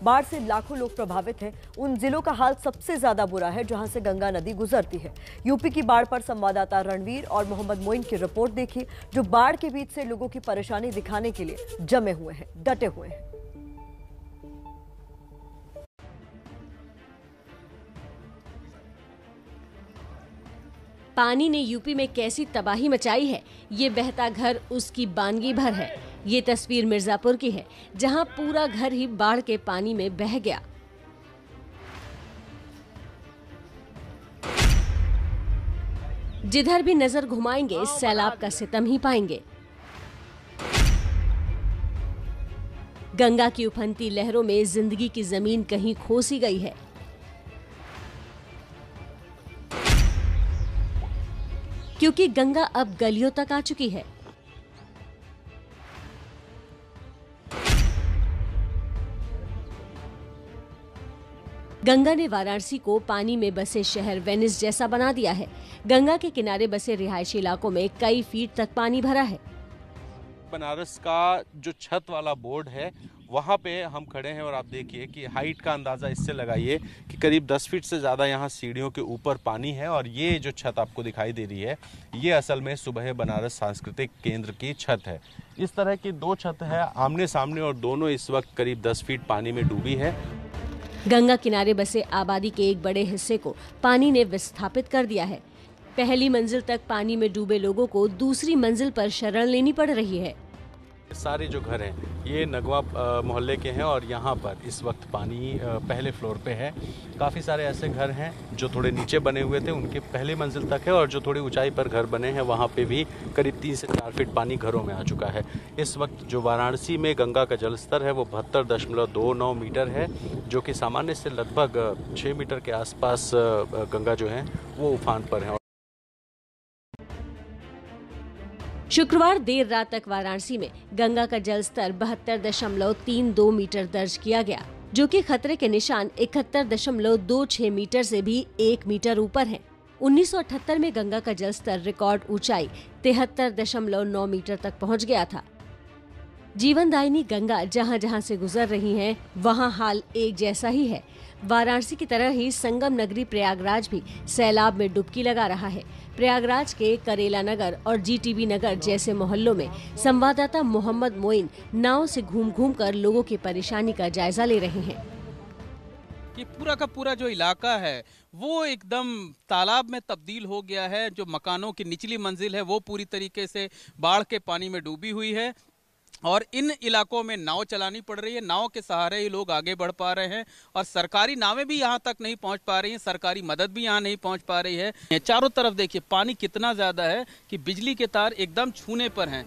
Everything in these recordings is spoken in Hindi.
बाढ़ से लाखों लोग प्रभावित हैं। उन जिलों का हाल सबसे ज्यादा बुरा है जहां से गंगा नदी गुजरती है। यूपी की बाढ़ पर संवाददाता रणवीर और मोहम्मद मोइन की रिपोर्ट देखी, जो बाढ़ के बीच से लोगों की परेशानी दिखाने के लिए जमे हुए हैं, डटे हुए हैं। पानी ने यूपी में कैसी तबाही मचाई है, ये बहता घर उसकी बानगी भर है। ये तस्वीर मिर्जापुर की है, जहां पूरा घर ही बाढ़ के पानी में बह गया। जिधर भी नजर घुमाएंगे इस सैलाब का सितम ही पाएंगे। गंगा की उफनती लहरों में जिंदगी की जमीन कहीं खो सी गई है। क्योंकि गंगा अब गलियों तक आ चुकी है। गंगा ने वाराणसी को पानी में बसे शहर वेनिस जैसा बना दिया है। गंगा के किनारे बसे रिहायशी इलाकों में कई फीट तक पानी भरा है। बनारस का जो छत वाला बोर्ड है वहाँ पे हम खड़े हैं और आप देखिए कि हाइट का अंदाज़ा इससे लगाइए कि करीब 10 फीट से ज़्यादा यहाँ सीढ़ियों के ऊपर पानी है। और ये जो छत आपको दिखाई दे रही है, ये असल में सुबह बनारस सांस्कृतिक केंद्र की छत है। इस तरह की दो छत है आमने सामने और दोनों इस वक्त करीब 10 फीट पानी में डूबी है। गंगा किनारे बसे आबादी के एक बड़े हिस्से को पानी ने विस्थापित कर दिया है। पहली मंजिल तक पानी में डूबे लोगों को दूसरी मंजिल पर शरण लेनी पड़ रही है। सारे जो घर हैं ये नगवा मोहल्ले के हैं और यहाँ पर इस वक्त पानी पहले फ्लोर पे है। काफ़ी सारे ऐसे घर हैं जो थोड़े नीचे बने हुए थे, उनके पहली मंजिल तक है। और जो थोड़ी ऊंचाई पर घर बने हैं वहाँ पे भी करीब 3 से 4 फीट पानी घरों में आ चुका है। इस वक्त जो वाराणसी में गंगा का जलस्तर है वो 72.29 मीटर है, जो कि सामान्य से लगभग 6 मीटर के आसपास गंगा जो है वो उफान पर है। शुक्रवार देर रात तक वाराणसी में गंगा का जलस्तर 72.32 मीटर दर्ज किया गया, जो कि खतरे के निशान 71.26 मीटर से भी 1 मीटर ऊपर है। 1978 में गंगा का जलस्तर रिकॉर्ड ऊंचाई 73.9 मीटर तक पहुंच गया था। जीवनदायिनी गंगा जहां जहां से गुजर रही हैं, वहां हाल एक जैसा ही है। वाराणसी की तरह ही संगम नगरी प्रयागराज भी सैलाब में डुबकी लगा रहा है। प्रयागराज के करेला नगर और जीटीबी नगर जैसे मोहल्लों में संवाददाता मोहम्मद मोइन नाव से घूम घूम कर लोगों की परेशानी का जायजा ले रहे हैं। कि पूरा का पूरा जो इलाका है वो एकदम तालाब में तब्दील हो गया है। जो मकानों की निचली मंजिल है वो पूरी तरीके से बाढ़ के पानी में डूबी हुई है और इन इलाकों में नाव चलानी पड़ रही है। नाव के सहारे ही लोग आगे बढ़ पा रहे हैं और सरकारी नावें भी यहाँ तक नहीं पहुँच पा रही हैं, सरकारी मदद भी यहाँ नहीं पहुँच पा रही है। चारों तरफ देखिए पानी कितना ज़्यादा है कि बिजली के तार एकदम छूने पर हैं।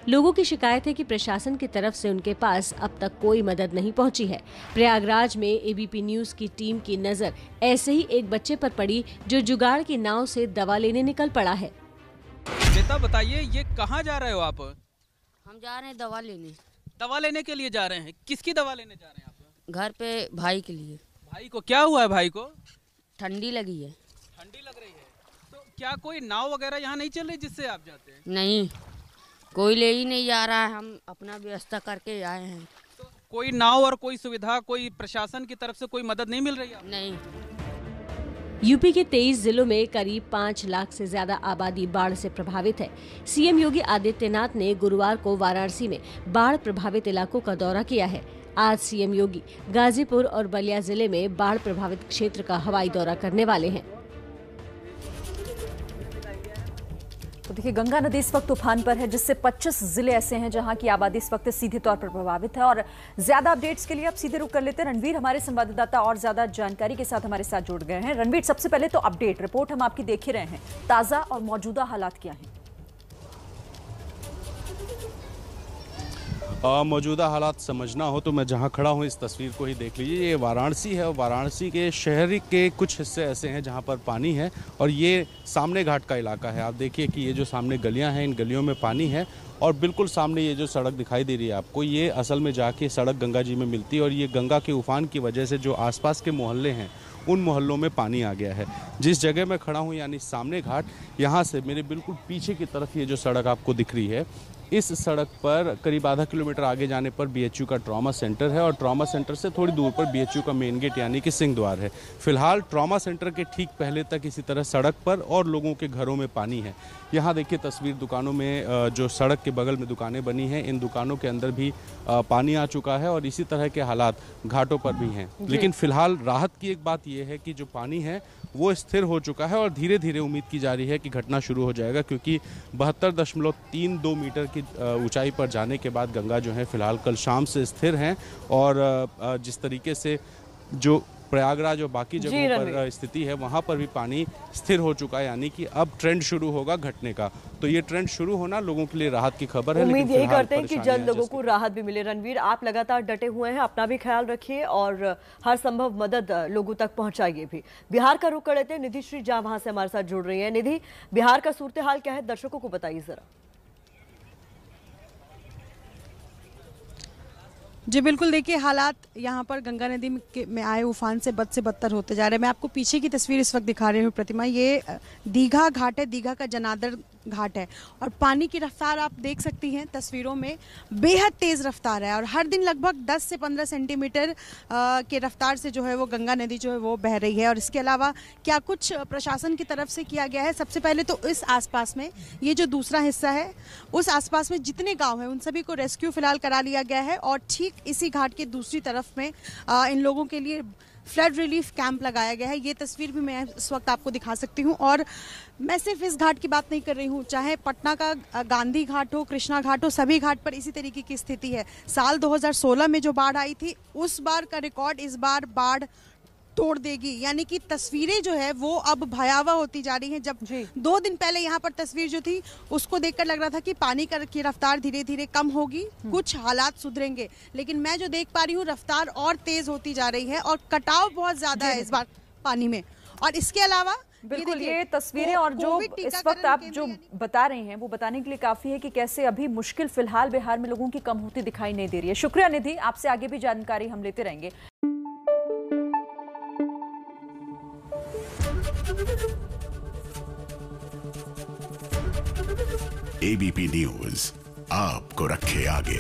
लोगों की शिकायत है कि प्रशासन की तरफ से उनके पास अब तक कोई मदद नहीं पहुंची है। प्रयागराज में एबीपी न्यूज की टीम की नजर ऐसे ही एक बच्चे पर पड़ी जो जुगाड़ की नाव से दवा लेने निकल पड़ा है। बेटा बताइए, ये कहाँ जा रहे हो आप? हम जा रहे हैं दवा लेने। दवा लेने के लिए जा रहे हैं? किसकी दवा लेने जा रहे हैं आप? घर पे भाई के लिए। भाई को क्या हुआ है? भाई को ठंडी लगी है। ठंडी लग रही है? तो क्या कोई नाव वगैरह यहाँ नहीं चल रही जिससे आप जाते हैं? नहीं, कोई ले ही नहीं जा रहा है, हम अपना व्यवस्था करके आए हैं। तो कोई नाव और कोई सुविधा, कोई प्रशासन की तरफ से कोई मदद नहीं मिल रही है? नहीं। यूपी के 23 जिलों में करीब 5 लाख से ज्यादा आबादी बाढ़ से प्रभावित है। सीएम योगी आदित्यनाथ ने गुरुवार को वाराणसी में बाढ़ प्रभावित इलाकों का दौरा किया है। आज सीएम योगी गाजीपुर और बलिया जिले में बाढ़ प्रभावित क्षेत्र का हवाई दौरा करने वाले हैं। तो देखिए, गंगा नदी इस वक्त उफान पर है, जिससे 25 जिले ऐसे हैं जहां की आबादी इस वक्त सीधे तौर पर प्रभावित है। और ज्यादा अपडेट्स के लिए अब सीधे रुक कर लेते हैं। रणवीर हमारे संवाददाता और ज्यादा जानकारी के साथ हमारे साथ जुड़ गए हैं। रणवीर, सबसे पहले तो अपडेट रिपोर्ट हम आपकी देख ही रहे हैं, ताजा और मौजूदा हालात क्या हैं? मौजूदा हालात समझना हो तो मैं जहां खड़ा हूं इस तस्वीर को ही देख लीजिए। ये वाराणसी है। वाराणसी के शहरी के कुछ हिस्से ऐसे हैं जहां पर पानी है और ये सामने घाट का इलाका है। आप देखिए कि ये जो सामने गलियां हैं, इन गलियों में पानी है और बिल्कुल सामने ये जो सड़क दिखाई दे रही है आपको, ये असल में जाके सड़क गंगा जी में मिलती है। और ये गंगा के उफान की वजह से जो आसपास के मोहल्ले हैं उन मोहल्लों में पानी आ गया है। जिस जगह मैं खड़ा हूँ यानी सामने घाट, यहाँ से मेरे बिल्कुल पीछे की तरफ ये जो सड़क आपको दिख रही है, इस सड़क पर करीब आधा किलोमीटर आगे जाने पर बीएचयू का ट्रॉमा सेंटर है और ट्रॉमा सेंटर से थोड़ी दूर पर बीएचयू का मेन गेट यानी कि सिंह द्वार है। फिलहाल ट्रॉमा सेंटर के ठीक पहले तक इसी तरह सड़क पर और लोगों के घरों में पानी है। यहाँ देखिए तस्वीर दुकानों में, जो सड़क के बगल में दुकानें बनी हैं, इन दुकानों के अंदर भी पानी आ चुका है और इसी तरह के हालात घाटों पर भी हैं। लेकिन फिलहाल राहत की एक बात यह है कि जो पानी है वो स्थिर हो चुका है और धीरे धीरे उम्मीद की जा रही है कि घटना शुरू हो जाएगा, क्योंकि 72.32 मीटर की ऊंचाई पर जाने के बाद गंगा जो है फिलहाल कल शाम से स्थिर हैं और जिस तरीके से जो प्रयागराज और बाकी जगहों पर स्थिति है वहां पर भी पानी स्थिर हो चुका है, यानी कि अब ट्रेंड शुरू होगा घटने का। तो ये ट्रेंड शुरू होना लोगों के लिए राहत की खबर है। उम्मीद यही करते हैं कि जल्द लोगों को राहत भी मिले। रणवीर, आप लगातार डटे हुए हैं, अपना भी ख्याल रखिए और हर संभव मदद लोगों तक पहुंचाइए भी। बिहार का रुख कर लेते हैं, निधि श्री जहां वहां से हमारे साथ जुड़ रही है। निधि, बिहार का सूरत हाल क्या है, दर्शकों को बताइए जरा। जी बिल्कुल, देखिए हालात यहाँ पर गंगा नदी में आए उफान से बद से बदतर होते जा रहे हैं। मैं आपको पीछे की तस्वीर इस वक्त दिखा रही हूँ प्रतिमा, ये दीघा घाट है, दीघा का जनादर घाट है और पानी की रफ्तार आप देख सकती हैं तस्वीरों में, बेहद तेज रफ्तार है और हर दिन लगभग 10 से 15 सेंटीमीटर के रफ्तार से जो है वो गंगा नदी जो है वो बह रही है। और इसके अलावा क्या कुछ प्रशासन की तरफ से किया गया है, सबसे पहले तो इस आसपास में ये जो दूसरा हिस्सा है उस आसपास में जितने गांव हैं उन सभी को रेस्क्यू फिलहाल करा लिया गया है और ठीक इसी घाट के दूसरी तरफ में इन लोगों के लिए फ्लड रिलीफ कैंप लगाया गया है। ये तस्वीर भी मैं इस वक्त आपको दिखा सकती हूँ और मैं सिर्फ इस घाट की बात नहीं कर रही हूँ, चाहे पटना का गांधी घाट हो, कृष्णा घाट हो, सभी घाट पर इसी तरीके की स्थिति है। साल 2016 में जो बाढ़ आई थी उस बार का रिकॉर्ड इस बार बाढ़ तोड़ देगी, यानी कि तस्वीरें जो है वो अब भयावह होती जा रही हैं। जब 2 दिन पहले यहाँ पर तस्वीर जो थी उसको देखकर लग रहा था कि पानी की रफ्तार धीरे धीरे कम होगी, कुछ हालात सुधरेंगे, लेकिन मैं जो देख पा रही हूँ रफ्तार और तेज होती जा रही है और कटाव बहुत ज्यादा है इस बार पानी में। और इसके अलावा बिल्कुल ये तस्वीरें और जो इस वक्त आप जो बता रहे हैं वो बताने के लिए काफी है कि कैसे अभी मुश्किल फिलहाल बिहार में लोगों की कम होती दिखाई नहीं दे रही है। शुक्रिया निधि, आपसे आगे भी जानकारी हम लेते रहेंगे। एबीपी न्यूज आपको रखे आगे।